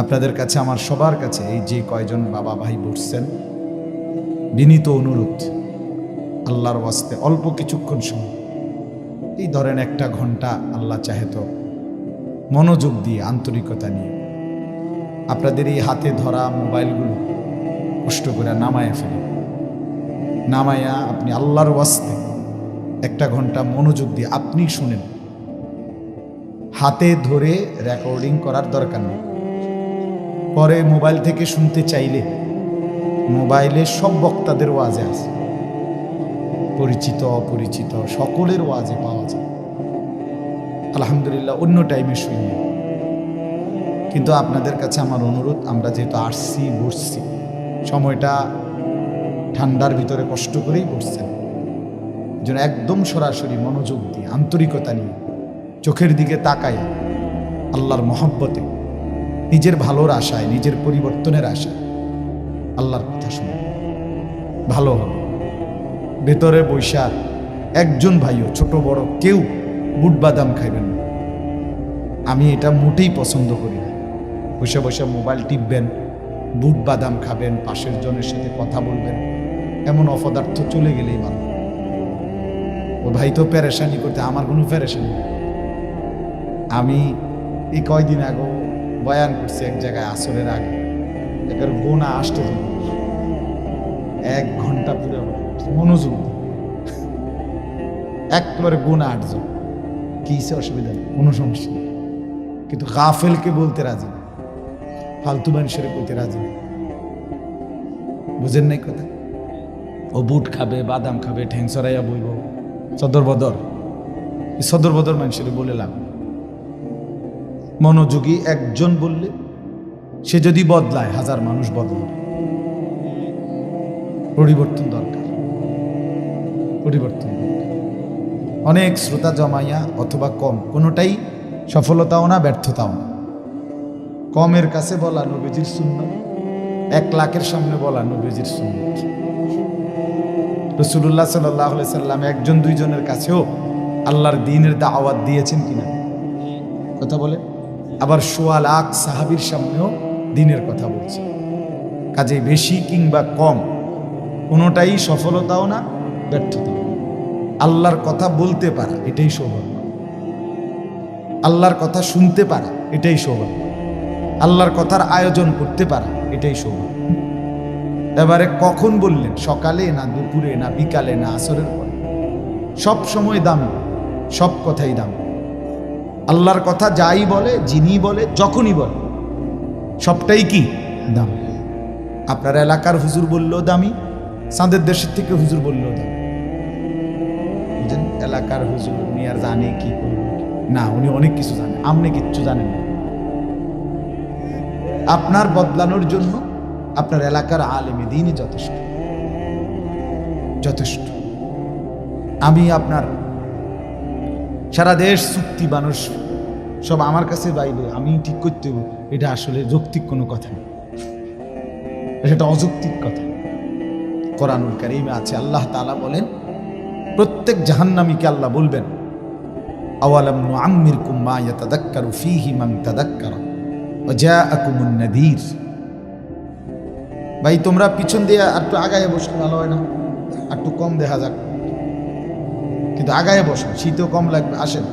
আপনাদের কাছে, আমার সবার কাছে, এই যে কয়জন বাবা ভাই বসছেন, বিনীত অনুরোধ, আল্লাহর ওয়াস্তে অল্প কিছুক্ষণ সময়, এই ধরেন 1 ঘন্টা আল্লাহ চাহে তো মনোযোগ দিয়ে, আন্তরিকতা নিয়ে আপনাদের এই হাতে ধরা মোবাইলগুলো কষ্ট করে নামায়া ফেলেন। নামায়া আপনি আল্লাহর ওয়াস্তে 1 ঘন্টা মনোযোগ দিয়ে আপনি শুনেন। হাতে ধরে রেকর্ডিং করার দরকার নেই। পরে মোবাইল থেকে শুনতে চাইলে মোবাইলে সব বক্তাদের ওয়াজে আছে, পরিচিত অপরিচিত সকলের ওয়াজে পাওয়া যায়। আলহামদুলিল্লাহ, অন্য টাইমে শুনি। কিন্তু আপনাদের কাছে আমার অনুরোধ, আমরা যেহেতু আসছি, বসছি, সময়টা ঠান্ডার ভিতরে কষ্ট করেই বসছেন, যেন একদম সরাসরি মনোযোগ দিয়ে, আন্তরিকতা নিয়ে, চোখের দিকে তাকায়, আল্লাহর মহব্বতে, নিজের ভালোর আশায়, নিজের পরিবর্তনের আশায় আল্লাহর কথা শুনে ভালো হবে। ভেতরে বৈশা একজন ভাইও, ছোট বড় কেউ বুট বাদাম খাইবেন না। আমি এটা মোটেই পছন্দ করি না। বসে বসে মোবাইল টিপবেন, বুট বাদাম খাবেন, পাশের জনের সাথে কথা বলবেন, এমন অপদার্থ চলে গেলেই ভালো। ও ভাই তো পেরেশানি করতে, আমার কোনো পেরেশানি নেই। আমি এই কয়দিন আগে বয়ান করছি এক জায়গায়, আসরের আগে, এটার গোনা আসতে 1 ঘন্টা পুরো মনোযোগ, একবারে গোনা 8 জন। কিসে অসুবিধা নেই, কোনো সমস্যা নেই। কিন্তু গাফেলকে বলতে রাজি না, ফালতু মানুষের বলতে রাজি নেই। বুঝেন নাই কথা? ও বুট খাবে, বাদাম খাবে, ঠ্যাংসরাইয়া বইব, সদর বদর, সদর বদর মানুষের বলে লাভ। মনোযোগী একজন বললে সে যদি বদলায়, 1000 মানুষ বদলাবে। পরিবর্তন দরকার, পরিবর্তন দরকার। অনেক শ্রোতা জমাইয়া অথবা কম, কোনোটাই সফলতাও না, ব্যর্থতাও না। কমের কাছে বলা নবীজির সুন্নাত, 1 লাখের সামনে বলা নবীজির সুন্নাত। রাসূলুল্লাহ সাল্লাল্লাহু আলাইহি সাল্লাম 1 2 জনের কাছেও আল্লাহর দ্বীনের দাওয়াত দিয়েছেন কিনা কথা বলে। আবার 1.25 লাখ সাহাবীর সামনেও দ্বীনের কথা বলছে। কাজে বেশি কিংবা কম, কোনোটাই সফলতাও না, ব্যর্থতাও। আল্লাহর কথা বলতে পারা, এটাই সৌভাগ্য। আল্লাহর কথা শুনতে পারা, এটাই সৌভাগ্য। আল্লাহর কথার আয়োজন করতে পারা, এটাই সৌভাগ্য। এবারে কখন বললেন, সকালে না দুপুরে না বিকালে না আসরের পরে, সব সময় দামি, সব কথাই দামি। আল্লাহর কথা যাই বলে, যিনি বলে, যখনই বলে, সবটাই কি দাম। আপনার এলাকার হুজুর বললেও দামি, চাঁদের দেশের থেকে হুজুর বললেও দামি। বুঝলেন? এলাকার হুজুর উনি আর জানে কি করবে না, উনি অনেক কিছু জানে, আপনি কিচ্ছু জানেন না। আপনার বদলানোর জন্য আপনার এলাকার আলেমে দ্বীনই যথেষ্ট, যথেষ্ট। আমি আপনার সারা দেশ চুক্তি মানুষ সব আমার কাছে বাইবে, আমি ঠিক করতে হবে, এটা আসলে যৌক্তিক কোনো কথা নেই, এটা অযৌক্তিক কথা। কোরআনুল কারীমে আছে, আল্লাহ তাআলা বলেন, প্রত্যেক জাহান্নামীকে আল্লাহ বলবেন, আওয়ালাম নুআম্মিরকুম মা ইয়াতাযাক্কারু ফীহি মান তাযাক্কারা ওয়া জাআকুমুন নাযীর। ভাই তোমরা পিছন দিয়ে একটু আগায় বসলে ভালো হয় না? একটু কম দেখা যাক, কিন্তু আগায় বসো, শীতও কম লাগবে। আসেন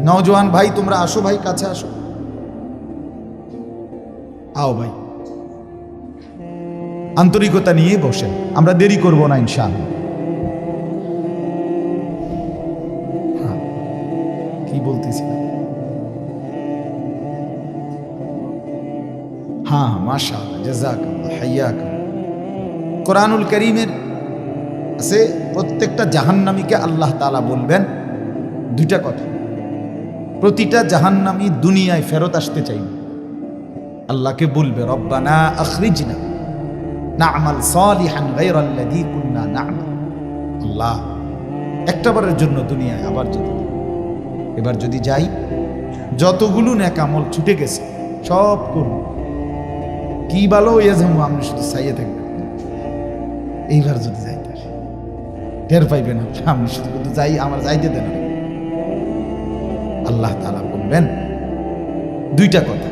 নওজোয়ান ভাই, তোমরা আসো ভাই, কাছে আসো, আও ভাই, আন্তরিকতা নিয়ে বসেন, আমরা দেরি করব না ইনশাআল্লাহ। হ্যাঁ, কি বলতেছিলাম? হ্যাঁ, মাশাআল্লাহ, জাযাকাল্লাহ, হাইয়াকাল্লাহ। কোরআনুল কারীমের আছে, প্রত্যেকটা জাহান্নামীকে আল্লাহ তাআলা বলবেন 2টা কথা। প্রতিটা জাহান্নামী দুনিয়ায় ফেরত আসতে চাইবে, আল্লাহকে বলবে, রব্বানা আখরিজনা না'মাল সালিহান গায়রাল্লাযী কুননা না'মাল। আল্লাহ, একটাবারের জন্য দুনিয়ায় আবার যদি, এবার যদি যাই, যতগুলো নেক আমল ছুটে গেছে সব করব, কি ভালো হইয়া যাবো, আমি শুধু চাইয়ে থাকবেন। এইবার যদি যাইতে টের পাইবেন, আমি শুধু যাই, আমার যাইতে দেন। আল্লাহ তাআলা বলবেন 2টা কথা,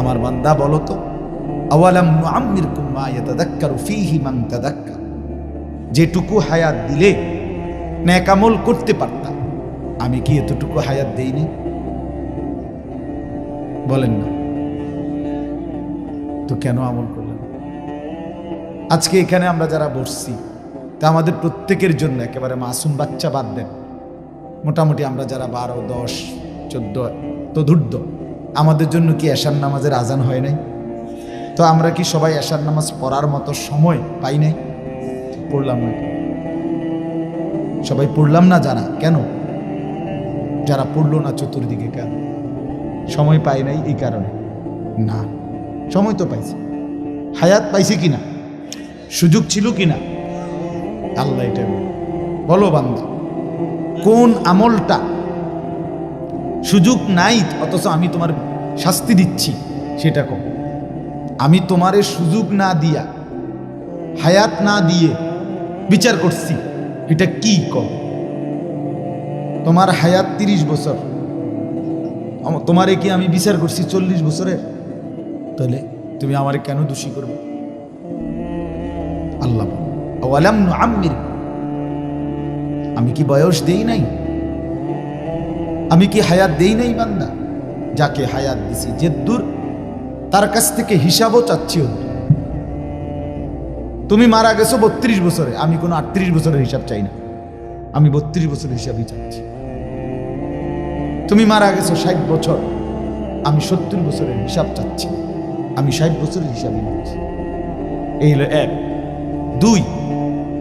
আমার বান্দা বলো তো, আওয়ালাম নুআম্মিরকুম মা ইয়াতাযাক্কারু ফীহি মান তাযাক্কার, যেটুকু হায়াত দিলে নেক আমল করতে পারতাম, আমি কি এতটুকু হায়াত দেইনি? বলেন না তো কেন আমল করলেন? আজকে এখানে আমরা যারা বসছি তা আমাদের প্রত্যেকের জন্য, একেবারে মাসুম বাচ্চা বাদ দেন, মোটামুটি আমরা যারা 12, 10, 14 তদূর্ধ্ব, আমাদের জন্য কি এশার নামাজের আজান হয় নাই? তো আমরা কি সবাই এশার নামাজ পড়ার মতো সময় পাই নাই? পড়লাম না, সবাই পড়লাম না। যারা কেন, যারা পড়লো না চতুর্দিকে কেন? সময় পাই নাই এই কারণে না, সময় তো পাইছে, হায়াত পাইছে কিনা, সুযোগ ছিল কিনা? আল্লাহ এটা বলো বান্দা, কোন আমলটা সুযোগ নাই অথচ আমি তোমার শাস্তি দিচ্ছি সেটা কম? আমি তোমারে সুযোগ না দিয়া, হায়াত না দিয়ে বিচার করছি, এটা কি কম? তোমার হায়াত 30 বছর, তোমারে কি আমি বিচার করছি 40 বছরের? তাহলে তুমি আমারে কেন দোষী করবে? আল্লাহ আওয়ালাম নুআম্মির, আমি কি বয়স দেই নাই? আমি কি হায়াত দেই নাই? বান্দা, যাকে হায়াত দিছি যে দূর, তার কাছ থেকে হিসাবও চাচ্ছি। তুমি মারা গেছো 32 বছরে, আমি কোনো 38 বছরের হিসাব চাই না, আমি 32 বছরের হিসাবই চাচ্ছি। তুমি মারা গেছো 60 বছর, আমি 70 বছরের হিসাব চাচ্ছি, আমি 60 বছরের হিসাবই নিচ্ছি। এই হলো 1। 2,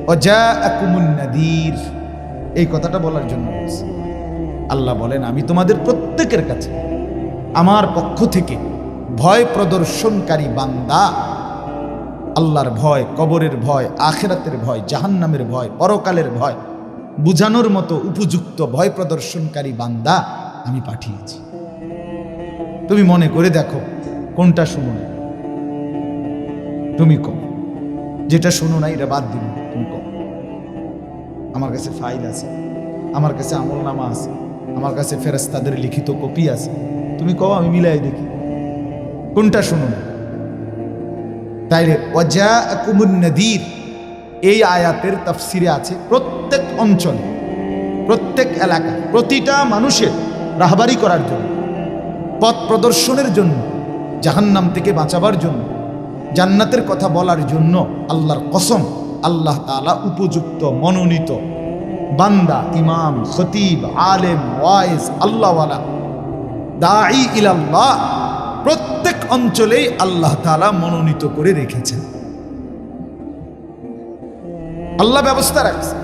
ওয়াজাআকুমুন নাযীর, এই কথাটা বলার জন্য বলছি। আল্লাহ বলেন, আমি তোমাদের প্রত্যেকের কাছে আমার পক্ষ থেকে ভয় প্রদর্শনকারী বান্দা, আল্লাহর ভয়, কবরের ভয়, আখিরাতের ভয়, জাহান্নামের ভয়, পরকালের ভয় বুঝানোর মতো উপযুক্ত ভয় প্রদর্শনকারী বান্দা আমি পাঠিয়েছি। তুমি মনে করে দেখো কোনটা শুনো না, তুমি কম, যেটা শোনো না এটা বাদ দিন, তুমি কম। আমার কাছে ফাইল আছে, আমার কাছে আমলনামা আছে, আমার কাছে ফেরেশতাদের লিখিত কপি আছে, তুমি কও, আমি মিলাই দেখি কোনটা শোনো না। তাইলে ওয়াজাআকুমুন নাযীর, এই আয়াতের তাফসিরে আছে প্রত্যেক অঞ্চলে, প্রত্যেক এলাকা, প্রতিটা মানুষের রাহবারি করার জন্য, পথ প্রদর্শনের জন্য, জাহান্নাম থেকে বাঁচাবার জন্য, জান্নাতের কথা বলার জন্য আল্লাহর কসম, আল্লাহ তাআলা উপযুক্ত মনোনীত বান্দা, ইমাম, খতিব, আলেম, ওয়াইজ, আল্লাহওয়ালা, দাঈ ইলাল্লাহ প্রত্যেক অঞ্চলেই আল্লাহ তাআলা মনোনীত করে রেখেছেন। আল্লাহ ব্যবস্থা রাখছে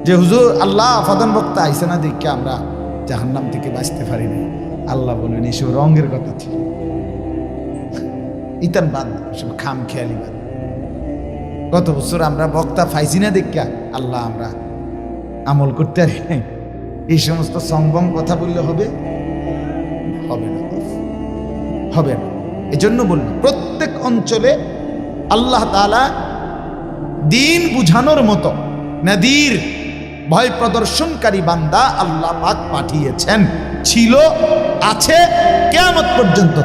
যে হুজুর আল্লাহ ফাদান বক্তা আইসে না দেখে আমরা জাহান্নাম থেকে বাঁচতে পারি না। আল্লাহ বলেন এসব রঙের কথা ছিল, ইতান বাদ, সব খাম খেয়ালি বাদ। গত বছর আমরা বক্তা পাইছি না দেখা আল্লাহ আমরা আমল করতে পারি নাই, এই সমস্ত সংবম কথা বললে হবে? হবে না, হবে না। এজন্য বললাম প্রত্যেক অঞ্চলে আল্লাহ তাআলা দিন বুঝানোর মতো নাদির, ভয় প্রদর্শনকারী বান্দা আল্লাহ পাক পাঠিয়েছেন, ছিল, আছে, কিয়ামত পর্যন্ত।